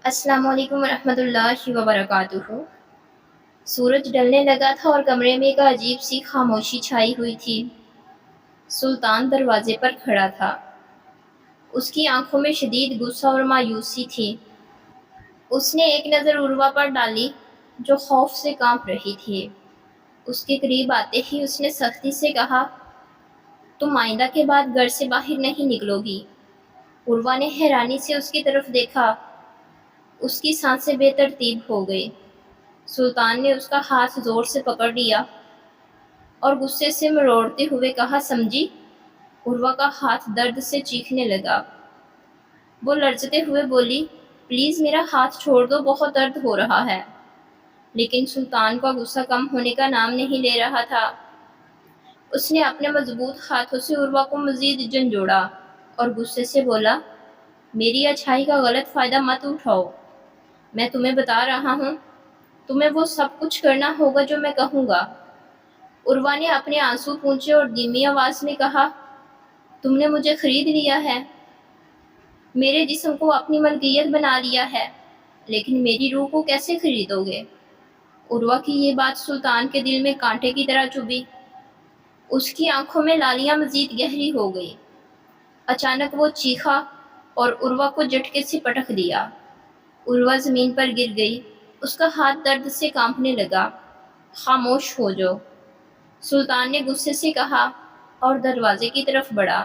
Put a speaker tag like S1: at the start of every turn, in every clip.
S1: السلام علیکم ورحمۃ اللہ وبرکاتہ۔ سورج ڈلنے لگا تھا اور کمرے میں ایک عجیب سی خاموشی چھائی ہوئی تھی۔ سلطان دروازے پر کھڑا تھا۔ اس کی آنکھوں میں شدید غصہ اور مایوسی تھی۔ اس نے ایک نظر عروہ پر ڈالی جو خوف سے کانپ رہی تھی۔ اس کے قریب آتے ہی اس نے سختی سے کہا، تم آئندہ کے بعد گھر سے باہر نہیں نکلو گی۔ عروہ نے حیرانی سے اس کی طرف دیکھا۔ اس کی سانسیں بے ترتیب ہو گئی۔ سلطان نے اس کا ہاتھ زور سے پکڑ لیا اور غصے سے مروڑتے ہوئے کہا، سمجھی؟ عروہ کا ہاتھ درد سے چیخنے لگا۔ وہ لرزتے ہوئے بولی، پلیز میرا ہاتھ چھوڑ دو، بہت درد ہو رہا ہے۔ لیکن سلطان کا غصہ کم ہونے کا نام نہیں لے رہا تھا۔ اس نے اپنے مضبوط ہاتھوں سے عروہ کو مزید جھنجھوڑا اور غصے سے بولا، میری اچھائی کا غلط فائدہ مت اٹھاؤ۔ میں تمہیں بتا رہا ہوں، تمہیں وہ سب کچھ کرنا ہوگا جو میں کہوں گا۔ عروہ نے اپنے آنسو پونچھے اور دھیمی آواز میں کہا، تم نے مجھے خرید لیا ہے، میرے جسم کو اپنی ملکیت بنا لیا ہے، لیکن میری روح کو کیسے خریدو گے؟ عروہ کی یہ بات سلطان کے دل میں کانٹے کی طرح چبھی۔ اس کی آنکھوں میں لالیاں مزید گہری ہو گئی۔ اچانک وہ چیخا اور عروہ کو جھٹکے سے پٹک دیا۔ عروہ زمین پر گر گئی۔ اس کا ہاتھ درد سے کانپنے لگا۔ خاموش ہو جاؤ، سلطان نے غصے سے کہا اور دروازے کی طرف بڑھا۔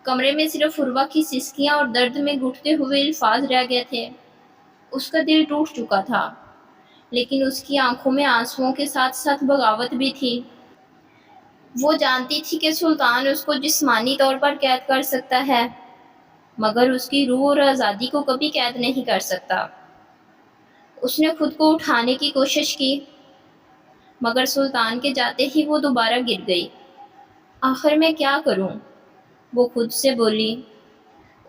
S1: کمرے میں صرف عروہ کی سسکیاں اور درد میں گھٹتے ہوئے الفاظ رہ گئے تھے۔ اس کا دل ٹوٹ چکا تھا، لیکن اس کی آنکھوں میں آنسوؤں کے ساتھ ساتھ بغاوت بھی تھی۔ وہ جانتی تھی کہ سلطان اس کو جسمانی طور پر قید کر سکتا ہے، مگر اس کی روح اور آزادی کو کبھی قید نہیں کر سکتا۔ اس نے خود کو اٹھانے کی کوشش کی، مگر سلطان کے جاتے ہی وہ دوبارہ گر گئی۔ آخر میں کیا کروں؟ وہ خود سے بولی۔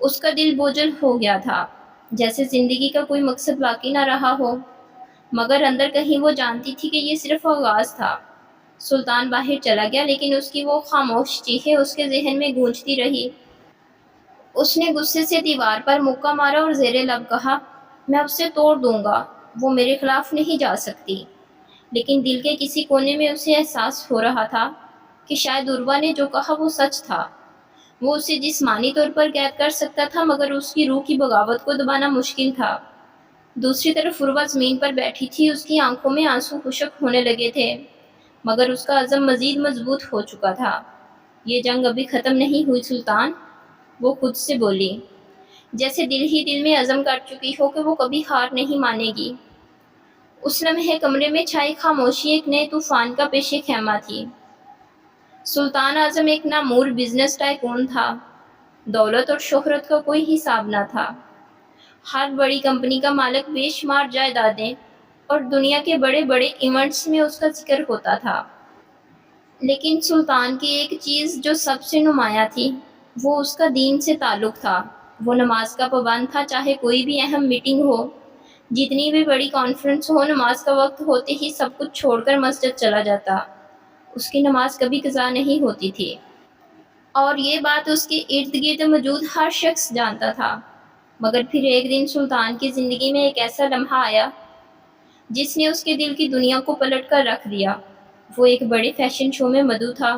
S1: اس کا دل بوجھل ہو گیا تھا، جیسے زندگی کا کوئی مقصد باقی نہ رہا ہو، مگر اندر کہیں وہ جانتی تھی کہ یہ صرف آغاز تھا۔ سلطان باہر چلا گیا، لیکن اس کی وہ خاموش چیخیں اس کے ذہن میں گونجتی رہی۔ اس نے غصے سے دیوار پر مکہ مارا اور زیر لب کہا، میں اسے توڑ دوں گا، وہ میرے خلاف نہیں جا سکتی۔ لیکن دل کے کسی کونے میں اسے احساس ہو رہا تھا کہ شاید عروہ نے جو کہا وہ سچ تھا۔ وہ اسے جسمانی طور پر قید کر سکتا تھا، مگر اس کی روح کی بغاوت کو دبانا مشکل تھا۔ دوسری طرف عروہ زمین پر بیٹھی تھی، اس کی آنکھوں میں آنسو خشک ہونے لگے تھے، مگر اس کا عزم مزید مضبوط ہو چکا تھا۔ یہ جنگ ابھی ختم نہیں ہوئی سلطان، وہ خود سے بولی، جیسے دل ہی دل میں عزم کر چکی ہو کہ وہ کبھی ہار نہیں مانے گی۔ اس لمحے کمرے میں چھائی خاموشی ایک نئے طوفان کا پیش خیمہ تھی۔ سلطان اعظم ایک نامور بزنس ٹائکون تھا۔ دولت اور شہرت کا کوئی حساب نہ تھا۔ ہر بڑی کمپنی کا مالک، بے شمار جائیدادیں اور دنیا کے بڑے بڑے ایونٹس میں اس کا ذکر ہوتا تھا۔ لیکن سلطان کی ایک چیز جو سب سے نمایاں تھی، وہ اس کا دین سے تعلق تھا۔ وہ نماز کا پابند تھا، چاہے کوئی بھی اہم میٹنگ ہو، جتنی بھی بڑی کانفرنس ہو، نماز کا وقت ہوتے ہی سب کچھ چھوڑ کر مسجد چلا جاتا۔ اس کی نماز کبھی قضا نہیں ہوتی تھی، اور یہ بات اس کے ارد گرد موجود ہر شخص جانتا تھا۔ مگر پھر ایک دن سلطان کی زندگی میں ایک ایسا لمحہ آیا جس نے اس کے دل کی دنیا کو پلٹ کر رکھ دیا۔ وہ ایک بڑے فیشن شو میں مدعو تھا،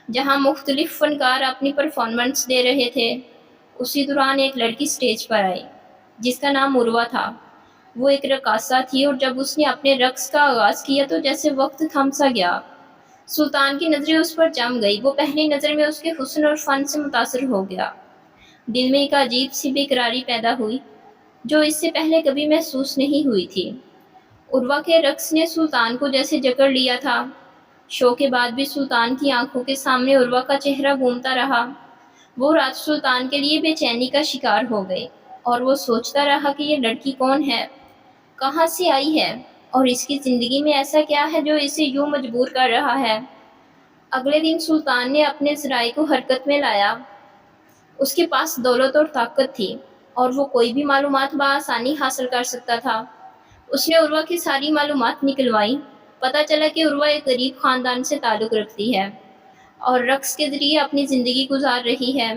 S1: جہاں مختلف فنکار اپنی پرفارمنس دے رہے تھے۔ اسی دوران ایک لڑکی سٹیج پر آئی جس کا نام عروہ تھا۔ وہ ایک رقاصہ تھی، اور جب اس نے اپنے رقص کا آغاز کیا تو جیسے وقت تھم سا گیا۔ سلطان کی نظریں اس پر جم گئی۔ وہ پہلی نظر میں اس کے حسن اور فن سے متاثر ہو گیا۔ دل میں ایک عجیب سی بے قراری پیدا ہوئی جو اس سے پہلے کبھی محسوس نہیں ہوئی تھی۔ عروہ کے رقص نے سلطان کو جیسے جکڑ لیا تھا۔ شو کے بعد بھی سلطان کی آنکھوں کے سامنے عروہ کا چہرہ گھومتا رہا۔ وہ رات سلطان کے لیے بے چینی کا شکار ہو گئی، اور وہ سوچتا رہا کہ یہ لڑکی کون ہے، کہاں سے آئی ہے، اور اس کی زندگی میں ایسا کیا ہے جو اسے یوں مجبور کر رہا ہے۔ اگلے دن سلطان نے اپنے ذرائع کو حرکت میں لایا۔ اس کے پاس دولت اور طاقت تھی، اور وہ کوئی بھی معلومات بآسانی حاصل کر سکتا تھا۔ اس نے عروہ کی ساری معلومات نکلوائیں۔ پتہ چلا کہ عروہ ایک غریب خاندان سے تعلق رکھتی ہے اور رقص کے ذریعے اپنی زندگی گزار رہی ہے۔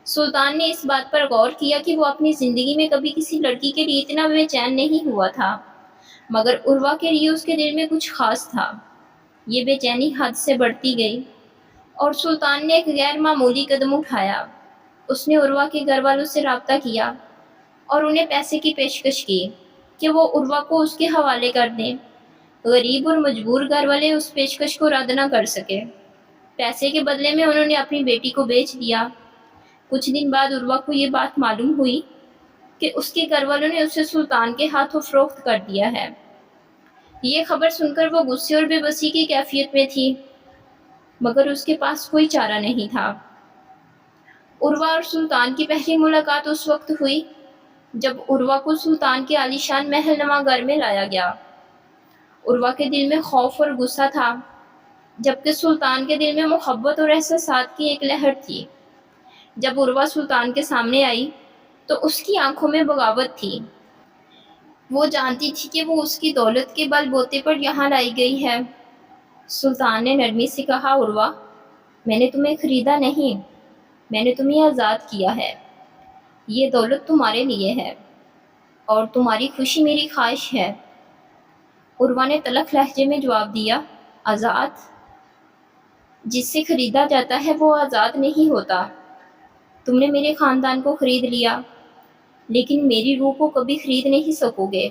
S1: سلطان نے اس بات پر غور کیا کہ وہ اپنی زندگی میں کبھی کسی لڑکی کے لیے اتنا بے چین نہیں ہوا تھا، مگر عروہ کے لیے اس کے دل میں کچھ خاص تھا۔ یہ بے چینی حد سے بڑھتی گئی اور سلطان نے ایک غیر معمولی قدم اٹھایا۔ اس نے عروہ کے گھر والوں سے رابطہ کیا اور انہیں پیسے کی پیشکش کی کہ وہ عروہ کو اس کے حوالے کر دیں۔ غریب اور مجبور گھر والے اس پیشکش کو رد نہ کر سکے۔ پیسے کے بدلے میں انہوں نے اپنی بیٹی کو بیچ دیا۔ کچھ دن بعد عروہ کو یہ بات معلوم ہوئی کہ اس کے گھر والوں نے اسے سلطان کے ہاتھوں فروخت کر دیا ہے۔ یہ خبر سن کر وہ غصے اور بے بسی کی کیفیت میں تھی، مگر اس کے پاس کوئی چارہ نہیں تھا۔ عروہ اور سلطان کی پہلی ملاقات اس وقت ہوئی جب عروہ کو سلطان کے عالیشان محل نما گھر میں لایا گیا۔ عروہ کے دل میں خوف اور غصہ تھا، جبکہ سلطان کے دل میں محبت اور احساسات کی ایک لہر تھی۔ جب عروہ سلطان کے سامنے آئی تو اس کی آنکھوں میں بغاوت تھی۔ وہ جانتی تھی کہ وہ اس کی دولت کے بل بوتے پر یہاں لائی گئی ہے۔ سلطان نے نرمی سے کہا، عروہ، میں نے تمہیں خریدا نہیں، میں نے تمہیں آزاد کیا ہے۔ یہ دولت تمہارے لیے ہے اور تمہاری خوشی میری خواہش ہے۔ عروہ نے تلخ لہجے میں جواب دیا، آزاد؟ جس سے خریدا جاتا ہے وہ آزاد نہیں ہوتا۔ تم نے میرے خاندان کو خرید لیا، لیکن میری روح کو کبھی خرید نہیں سکو گے۔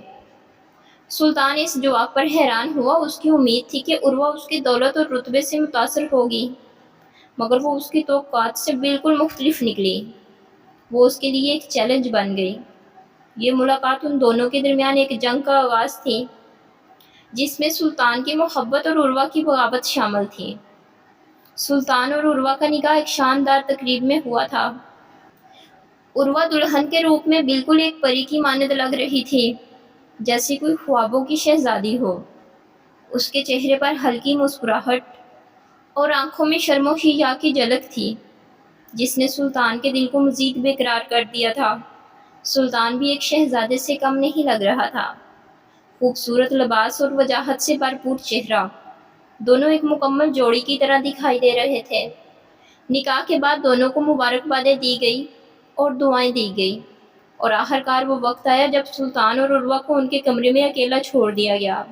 S1: سلطان اس جواب پر حیران ہوا۔ اس کی امید تھی کہ عروہ اس کی دولت اور رتبے سے متاثر ہوگی، مگر وہ اس کی توقعات سے بالکل مختلف نکلی۔ وہ اس کے لیے ایک چیلنج بن گئی۔ یہ ملاقات ان دونوں کے درمیان ایک جنگ کا آغاز تھی، جس میں سلطان کی محبت اور عروہ کی بغاوت شامل تھی۔ سلطان اور عروہ کا نکاح ایک شاندار تقریب میں ہوا تھا۔ عروہ دلہن کے روپ میں بالکل ایک پری کی مانند لگ رہی تھی، جیسے کوئی خوابوں کی شہزادی ہو۔ اس کے چہرے پر ہلکی مسکراہٹ اور آنکھوں میں شرم و حیا کی جھلک تھی، جس نے سلطان کے دل کو مزید بے قرار کر دیا تھا۔ سلطان بھی ایک شہزادے سے کم نہیں لگ رہا تھا۔ خوبصورت لباس اور وجاہت سے بھرپور چہرہ، دونوں ایک مکمل جوڑی کی طرح دکھائی دے رہے تھے۔ نکاح کے بعد دونوں کو مبارکبادیں دی گئی اور دعائیں دی گئی، اور آخرکار وہ وقت آیا جب سلطان اور عروہ کو ان کے کمرے میں اکیلا چھوڑ دیا گیا۔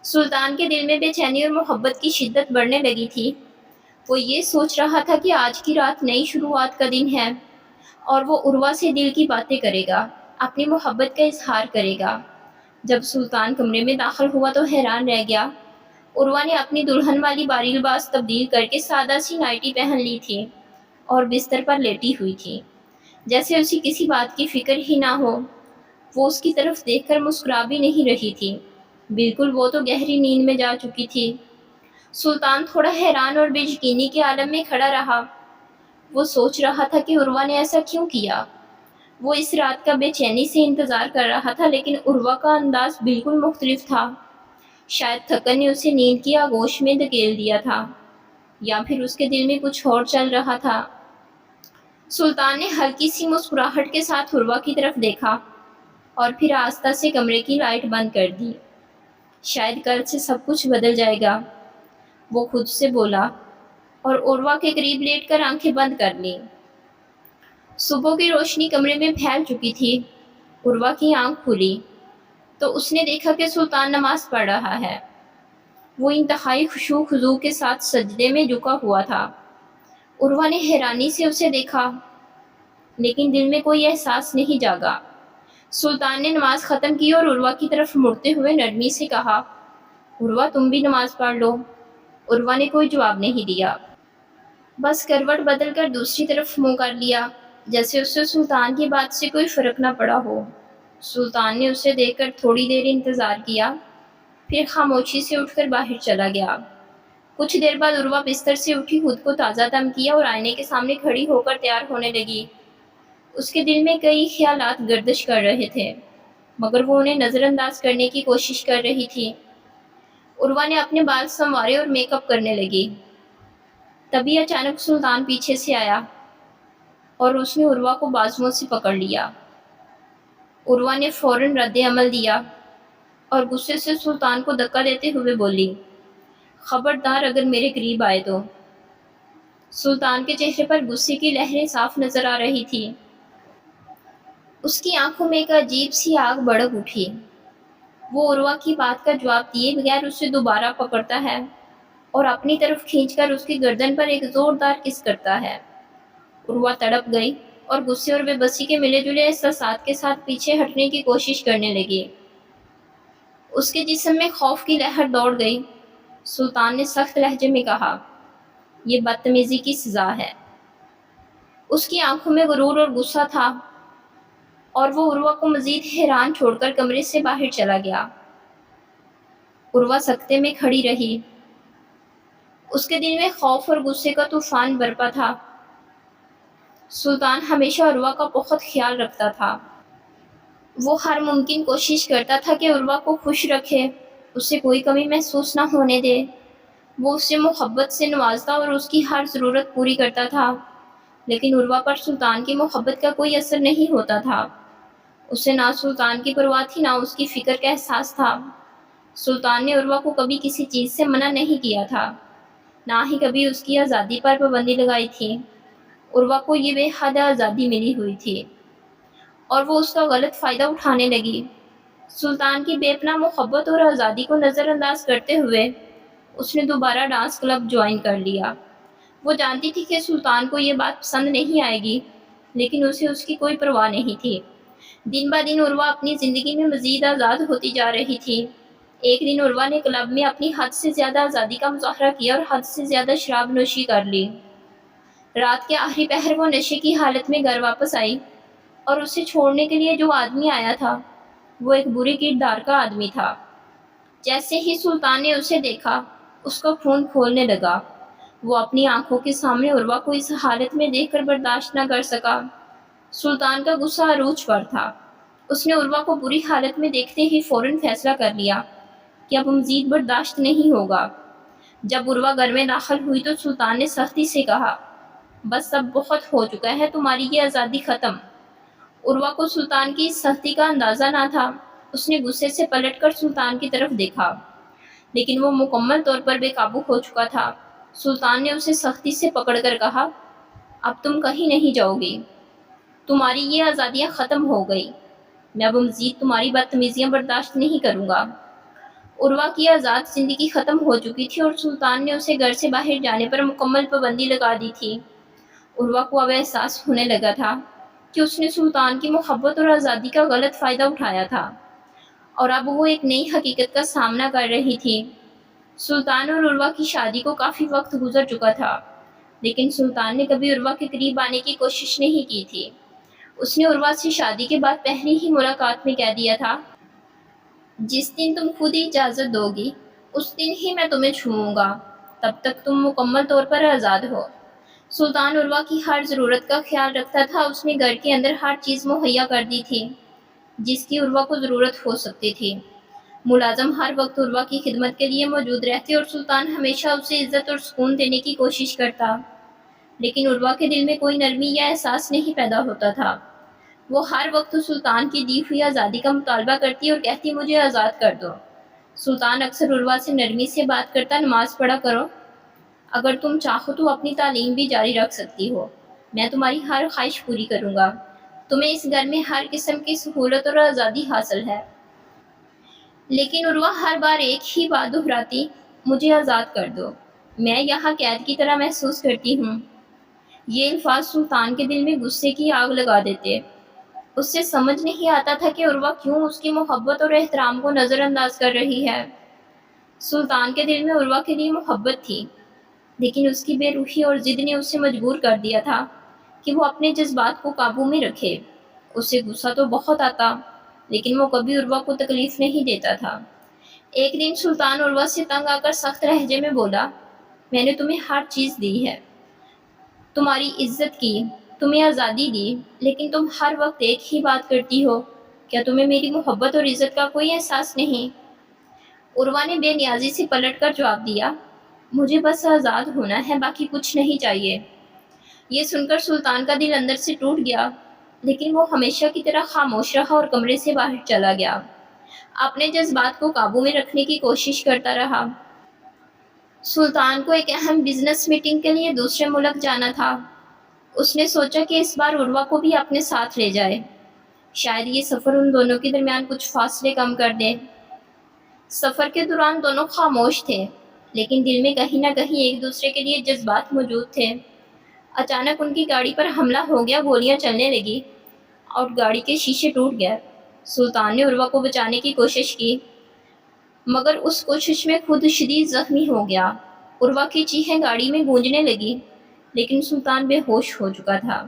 S1: سلطان کے دل میں بے چینی اور محبت کی شدت بڑھنے لگی تھی۔ وہ یہ سوچ رہا تھا کہ آج کی رات نئی شروعات کا دن ہے اور وہ عروہ سے دل کی باتیں کرے گا، اپنی محبت کا اظہار کرے گا۔ جب سلطان کمرے میں داخل ہوا تو حیران رہ گیا۔ عروہ نے اپنی دلہن والی باری لباس تبدیل کر کے سادہ سی نائٹی پہن لی تھی اور بستر پر لیٹی ہوئی تھی، جیسے اسے کسی بات کی فکر ہی نہ ہو۔ وہ اس کی طرف دیکھ کر مسکرا بھی نہیں رہی تھی، بالکل وہ تو گہری نیند میں جا چکی تھی۔ سلطان تھوڑا حیران اور بے یقینی کے عالم میں کھڑا رہا۔ وہ سوچ رہا تھا کہ عروہ نے ایسا کیوں کیا۔ وہ اس رات کا بے چینی سے انتظار کر رہا تھا، لیکن عروہ کا انداز بالکل مختلف تھا۔ شاید تھکن نے اسے نیند کی آغوش میں دھکیل دیا تھا، یا پھر اس کے دل میں کچھ اور چل رہا تھا۔ سلطان نے ہلکی سی مسکراہٹ کے ساتھ عروہ کی طرف دیکھا اور پھر آہستہ سے کمرے کی لائٹ بند کر دی۔ شاید کل سے سب کچھ بدل جائے گا، وہ خود سے بولا، اور عروہ کے قریب لیٹ کر آنکھیں بند کر لیں۔ صبح کی روشنی کمرے میں پھیل چکی تھی۔ عروہ کی آنکھ کھلی تو اس نے دیکھا کہ سلطان نماز پڑھ رہا ہے۔ وہ انتہائی خشوع و خضوع کے ساتھ سجدے میں جھکا ہوا تھا۔ عروہ نے حیرانی سے اسے دیکھا، لیکن دل میں کوئی احساس نہیں جاگا۔ سلطان نے نماز ختم کی اور عروہ کی طرف مڑتے ہوئے نرمی سے کہا، عروہ، تم بھی نماز پڑھ لو۔ عروہ نے کوئی جواب نہیں دیا، بس کروٹ بدل کر دوسری طرف منہ کر لیا، جیسے اسے سلطان کی بات سے کوئی فرق نہ پڑا ہو۔ سلطان نے اسے دیکھ کر تھوڑی دیر انتظار کیا، پھر خاموشی سے اٹھ کر باہر چلا گیا۔ کچھ دیر بعد عروہ بستر سے اٹھی، خود کو تازہ دم کیا اور آئینے کے سامنے کھڑی ہو کر تیار ہونے لگی۔ اس کے دل میں کئی خیالات گردش کر رہے تھے، مگر وہ انہیں نظر انداز کرنے کی کوشش کر رہی تھی۔ عروہ نے اپنے بال سنوارے اور میک اپ کرنے لگی۔ تبھی اچانک سلطان پیچھے سے آیا اور اس نے عروہ کو بازوؤں سے پکڑ لیا۔ عروہ نے فوراً رد عمل دیا اور غصے سے سلطان کو دھکا دیتے ہوئے بولی، خبردار اگر میرے قریب آئے تو۔ سلطان کے چہرے پر غصے کی لہریں صاف نظر آ رہی تھی۔ اس کی آنکھوں میں ایک عجیب سی آگ بھڑک اٹھی۔ وہ عروہ کی بات کا جواب دیے بغیر اسے دوبارہ پکڑتا ہے اور اپنی طرف کھینچ کر اس کی گردن پر ایک زوردار کس کرتا ہے۔ عروہ تڑپ گئی اور غصے اور بے بسی کے ملے جلے احساسات کے ساتھ پیچھے ہٹنے کی کوشش کرنے لگی۔ اس کے جسم میں خوف کی لہر دوڑ گئی۔ سلطان نے سخت لہجے میں کہا، یہ بدتمیزی کی سزا ہے۔ اس کی آنکھوں میں غرور اور غصہ تھا اور وہ عروہ کو مزید حیران چھوڑ کر کمرے سے باہر چلا گیا۔ عروہ سکتے میں کھڑی رہی۔ اس کے دل میں خوف اور غصے کا طوفان برپا تھا۔ سلطان ہمیشہ عروہ کا بہت خیال رکھتا تھا۔ وہ ہر ممکن کوشش کرتا تھا کہ عروہ کو خوش رکھے، اسے کوئی کمی محسوس نہ ہونے دے۔ وہ اسے محبت سے نوازتا اور اس کی ہر ضرورت پوری کرتا تھا، لیکن عروہ پر سلطان کی محبت کا کوئی اثر نہیں ہوتا تھا۔ اسے نہ سلطان کی پرواہ تھی، نہ اس کی فکر کا احساس تھا۔ سلطان نے عروہ کو کبھی کسی چیز سے منع نہیں کیا تھا، نہ ہی کبھی اس کی آزادی پر پابندی لگائی تھی۔ عروہ کو یہ بے حد آزادی ملی ہوئی تھی اور وہ اس کا غلط فائدہ اٹھانے لگی۔ سلطان کی بے پناہ محبت اور آزادی کو نظر انداز کرتے ہوئے اس نے دوبارہ ڈانس کلب جوائن کر لیا۔ وہ جانتی تھی کہ سلطان کو یہ بات پسند نہیں آئے گی، لیکن اسے اس کی کوئی پرواہ نہیں تھی۔ دن بہ دن عروہ اپنی زندگی میں مزید آزاد ہوتی جا رہی تھی۔ ایک دن عروہ نے کلب میں اپنی حد سے زیادہ آزادی کا مظاہرہ کیا اور حد سے زیادہ شراب نوشی کر لی۔ رات کے آخری پہر وہ نشے کی حالت میں گھر واپس آئی اور اسے چھوڑنے کے لیے جو آدمی آیا تھا وہ ایک برے کردار کا آدمی تھا۔ جیسے ہی سلطان نے اسے دیکھا اس کا خون کھولنے لگا۔ وہ اپنی آنکھوں کے سامنے عروہ کو اس حالت میں دیکھ کر برداشت نہ کر سکا۔ سلطان کا غصہ عروج پر تھا۔ اس نے عروہ کو بری حالت میں دیکھتے ہی فوراً فیصلہ کر لیا کہ اب مزید برداشت نہیں ہوگا۔ جب عروہ گھر میں داخل ہوئی تو سلطان نے سختی سے کہا، بس اب بہت ہو چکا ہے، تمہاری یہ آزادی ختم۔ عروہ کو سلطان کی اس سختی کا اندازہ نہ تھا۔ اس نے غصے سے پلٹ کر سلطان کی طرف دیکھا، لیکن وہ مکمل طور پر بے قابو ہو چکا تھا۔ سلطان نے اسے سختی سے پکڑ کر کہا، اب تم کہیں نہیں جاؤ گی، تمہاری یہ آزادیاں ختم ہو گئی، میں اب مزید تمہاری بدتمیزیاں برداشت نہیں کروں گا۔ عروہ کی آزاد زندگی ختم ہو چکی تھی اور سلطان نے اسے گھر سے باہر جانے پر مکمل پابندی لگا دی تھی۔ عروہ کو اب احساس ہونے لگا تھا کہ اس نے سلطان کی محبت اور آزادی کا غلط فائدہ اٹھایا تھا اور اب وہ ایک نئی حقیقت کا سامنا کر رہی تھی۔ سلطان اور عروہ کی شادی کو کافی وقت گزر چکا تھا، لیکن سلطان نے کبھی عروہ کے قریب آنے کی کوشش نہیں کی تھی۔ اس نے عروہ سے شادی کے بعد پہلی ہی ملاقات میں کہہ دیا تھا، جس دن تم خود اجازت دو گی اس دن ہی میں تمہیں چھوؤں گا، تب تک تم مکمل طور پر آزاد ہو۔ سلطان عروہ کی ہر ضرورت کا خیال رکھتا تھا۔ اس نے گھر کے اندر ہر چیز مہیا کر دی تھی جس کی عروہ کو ضرورت ہو سکتی تھی۔ ملازم ہر وقت عروہ کی خدمت کے لیے موجود رہتے اور سلطان ہمیشہ اسے عزت اور سکون دینے کی کوشش کرتا، لیکن عروہ کے دل میں کوئی نرمی یا احساس نہیں پیدا ہوتا تھا۔ وہ ہر وقت سلطان کی دی ہوئی آزادی کا مطالبہ کرتی اور کہتی، مجھے آزاد کر دو۔ سلطان اکثر عروہ سے نرمی سے بات کرتا، نماز پڑھا کرو، اگر تم چاہو تو اپنی تعلیم بھی جاری رکھ سکتی ہو، میں تمہاری ہر خواہش پوری کروں گا، تمہیں اس گھر میں ہر قسم کی سہولت اور آزادی حاصل ہے۔ لیکن عروہ ہر بار ایک ہی بات دہراتی، مجھے آزاد کر دو، میں یہاں قید کی طرح محسوس کرتی ہوں۔ یہ الفاظ سلطان کے دل میں غصے کی آگ لگا دیتے۔ اس سے سمجھ نہیں آتا تھا کہ عروہ کیوں اس کی محبت اور احترام کو نظر انداز کر رہی ہے۔ سلطان کے دل میں عروہ کے لیے محبت تھی، لیکن اس کی بے روحی اور ضد نے اسے مجبور کر دیا تھا کہ وہ اپنے جذبات کو قابو میں رکھے۔ اسے غصہ تو بہت آتا، لیکن وہ کبھی عروہ کو تکلیف نہیں دیتا تھا۔ ایک دن سلطان عروہ سے تنگ آ کر سخت لہجے میں بولا، میں نے تمہیں ہر چیز دی ہے، تمہاری عزت کی، تمہیں آزادی دی، لیکن تم ہر وقت ایک ہی بات کرتی ہو، کیا تمہیں میری محبت اور عزت کا کوئی احساس نہیں؟ عروہ نے بے نیازی سے پلٹ کر جواب دیا، مجھے بس آزاد ہونا ہے، باقی کچھ نہیں چاہیے۔ یہ سن کر سلطان کا دل اندر سے ٹوٹ گیا، لیکن وہ ہمیشہ کی طرح خاموش رہا اور کمرے سے باہر چلا گیا۔ اپنے جذبات کو قابو میں رکھنے کی کوشش کرتا رہا۔ سلطان کو ایک اہم بزنس میٹنگ کے لیے دوسرے ملک جانا تھا۔ اس نے سوچا کہ اس بار عروہ کو بھی اپنے ساتھ لے جائے، شاید یہ سفر ان دونوں کے درمیان کچھ فاصلے کم کر دے۔ سفر کے دوران دونوں خاموش تھے، لیکن دل میں کہیں نہ کہیں ایک دوسرے کے لیے جذبات موجود تھے۔ اچانک ان کی گاڑی پر حملہ ہو گیا، گولیاں چلنے لگی اور گاڑی کے شیشے ٹوٹ گئے۔ سلطان نے عروہ کو بچانے کی کوشش کی، مگر اس کوشش میں خود شدید زخمی ہو گیا۔ عروہ کی چیخیں گاڑی میں گونجنے لگی، لیکن سلطان بے ہوش ہو چکا تھا۔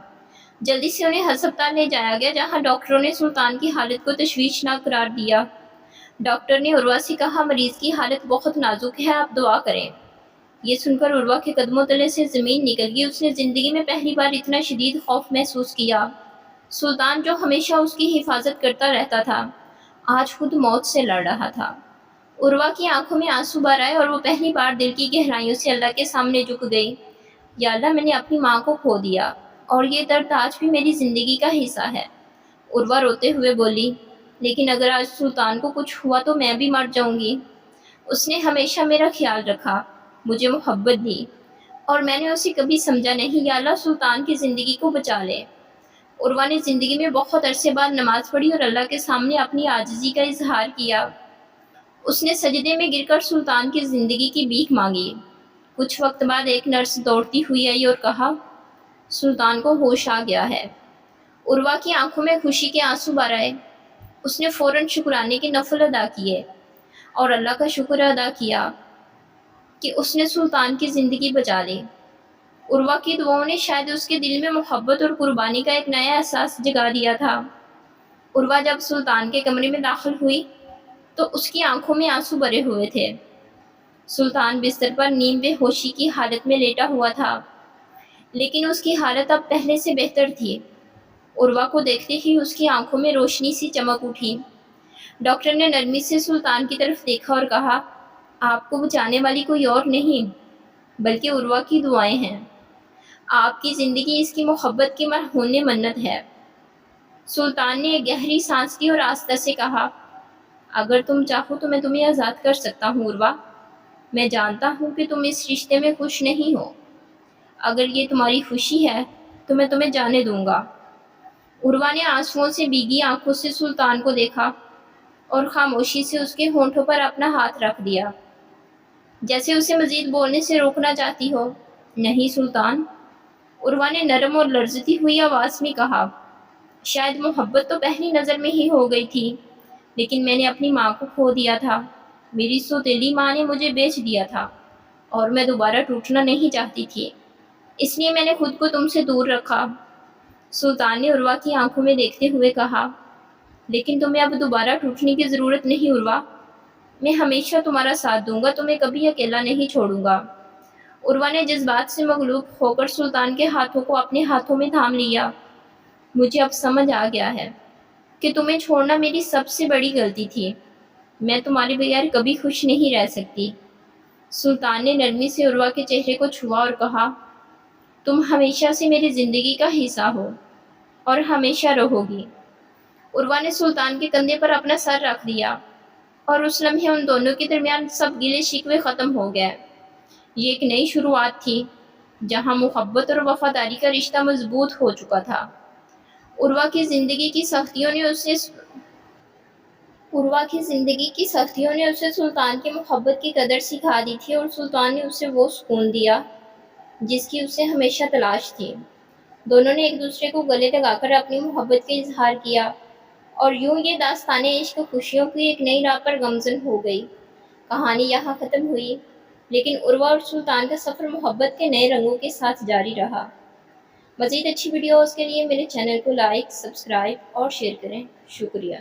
S1: جلدی سے انہیں ہسپتال لے جایا گیا، جہاں ڈاکٹروں نے سلطان کی حالت کو تشویشناک قرار دیا۔ ڈاکٹر نے عروہ سے کہا، مریض کی حالت بہت نازک ہے، آپ دعا کریں۔ یہ سن کر عروہ کے قدموں تلے سے زمین نکل گئی۔ اس نے زندگی میں پہلی بار اتنا شدید خوف محسوس کیا۔ سلطان جو ہمیشہ اس کی حفاظت کرتا رہتا تھا، آج خود موت سے لڑ رہا تھا۔ عروہ کی آنکھوں میں آنسو بھر آئے اور وہ پہلی بار دل کی گہرائیوں سے اللہ کے سامنے جھک گئی۔ یا اللہ، میں نے اپنی ماں کو کھو دیا اور یہ درد آج بھی میری زندگی کا حصہ ہے۔ عروہ روتے ہوئے بولی، لیکن اگر آج سلطان کو کچھ ہوا تو میں بھی مر جاؤں گی۔ اس نے ہمیشہ میرا خیال رکھا، مجھے محبت دی، اور میں نے اسے کبھی سمجھا نہیں۔ یا اللہ، سلطان کی زندگی کو بچا لے۔ عروہ نے زندگی میں بہت عرصے بعد نماز پڑھی اور اللہ کے سامنے اپنی عاجزی کا اظہار کیا۔ اس نے سجدے میں گر کر سلطان کی زندگی کی بھیک مانگی۔ کچھ وقت بعد ایک نرس دوڑتی ہوئی آئی اور کہا، سلطان کو ہوش آ گیا ہے۔ عروہ کی آنکھوں میں خوشی کے آنسو بھر آئے۔ اس نے فوراً شکرانے کے نفل ادا کیے اور اللہ کا شکر ادا کیا کہ اس نے سلطان کی زندگی بچا لی۔ عروہ کی دعاؤں نے شاید اس کے دل میں محبت اور قربانی کا ایک نیا احساس جگا دیا تھا۔ عروہ جب سلطان کے کمرے میں داخل ہوئی تو اس کی آنکھوں میں آنسو بھرے ہوئے تھے۔ سلطان بستر پر نیم بے ہوشی کی حالت میں لیٹا ہوا تھا، لیکن اس کی حالت اب پہلے سے بہتر تھی۔ عروہ کو دیکھتے ہی اس کی آنکھوں میں روشنی سی چمک اٹھی۔ ڈاکٹر نے نرمی سے سلطان کی طرف دیکھا اور کہا، آپ کو بچانے والی کوئی اور نہیں بلکہ عروہ کی دعائیں ہیں۔ آپ کی زندگی اس کی محبت کی مرہون منت ہے۔ سلطان نے ایک گہری سانس لی اور آہستہ سے کہا، اگر تم چاہو تو میں تمہیں آزاد کر سکتا ہوں عروہ۔ میں جانتا ہوں کہ تم اس رشتے میں خوش نہیں ہو۔ اگر یہ تمہاری خوشی ہے تو میں تمہیں جانے دوں گا۔ عروہ نے آنسوؤں سے بھیگی آنکھوں سے سلطان کو دیکھا اور خاموشی سے اس کے ہونٹوں پر اپنا ہاتھ رکھ دیا، جیسے اسے مزید بولنے سے روکنا چاہتی ہو۔ نہیں سلطان، عروہ نے نرم اور لرزتی ہوئی آواز میں کہا، شاید محبت تو پہلی نظر میں ہی ہو گئی تھی، لیکن میں نے اپنی ماں کو کھو دیا تھا۔ میری سوتیلی ماں نے مجھے بیچ دیا تھا اور میں دوبارہ ٹوٹنا نہیں چاہتی تھی، اس لیے میں نے خود کو تم سے دور رکھا۔ سلطان نے عروہ کی آنکھوں میں دیکھتے ہوئے کہا، لیکن تمہیں اب دوبارہ ٹوٹنے کی ضرورت نہیں عروہ، میں ہمیشہ تمہارا ساتھ دوں گا، تمہیں کبھی اکیلا نہیں چھوڑوں گا۔ عروہ نے جذبات سے مغلوب ہو کر سلطان کے ہاتھوں کو اپنے ہاتھوں میں تھام لیا۔ مجھے اب سمجھ آ گیا ہے کہ تمہیں چھوڑنا میری سب سے بڑی غلطی تھی۔ میں تمہارے بغیر کبھی خوش نہیں رہ سکتی۔ سلطان نے نرمی سے عروہ کے چہرے کو چھوا اور کہا، تم ہمیشہ سے میری زندگی کا حصہ ہو اور ہمیشہ رہو گی۔ عروہ نے سلطان کے کندھے پر اپنا سر رکھ دیا اور اس لمحے ان دونوں کے درمیان سب گلے شکوے ختم ہو گئے۔ یہ ایک نئی شروعات تھی، جہاں محبت اور وفاداری کا رشتہ مضبوط ہو چکا تھا۔ عروہ کی زندگی کی سختیوں نے اسے سلطان کی محبت کی قدر سکھا دی تھی، اور سلطان نے اسے وہ سکون دیا جس کی اسے ہمیشہ تلاش تھی۔ دونوں نے ایک دوسرے کو گلے لگا کر اپنی محبت کا اظہار کیا، اور یوں یہ داستان عشق خوشیوں کی ایک نئی راہ پر گامزن ہو گئی۔ کہانی یہاں ختم ہوئی، لیکن عروہ اور سلطان کا سفر محبت کے نئے رنگوں کے ساتھ جاری رہا۔ مزید اچھی ویڈیوز کے لیے میرے چینل کو لائک، سبسکرائب اور شیئر کریں۔ شکریہ۔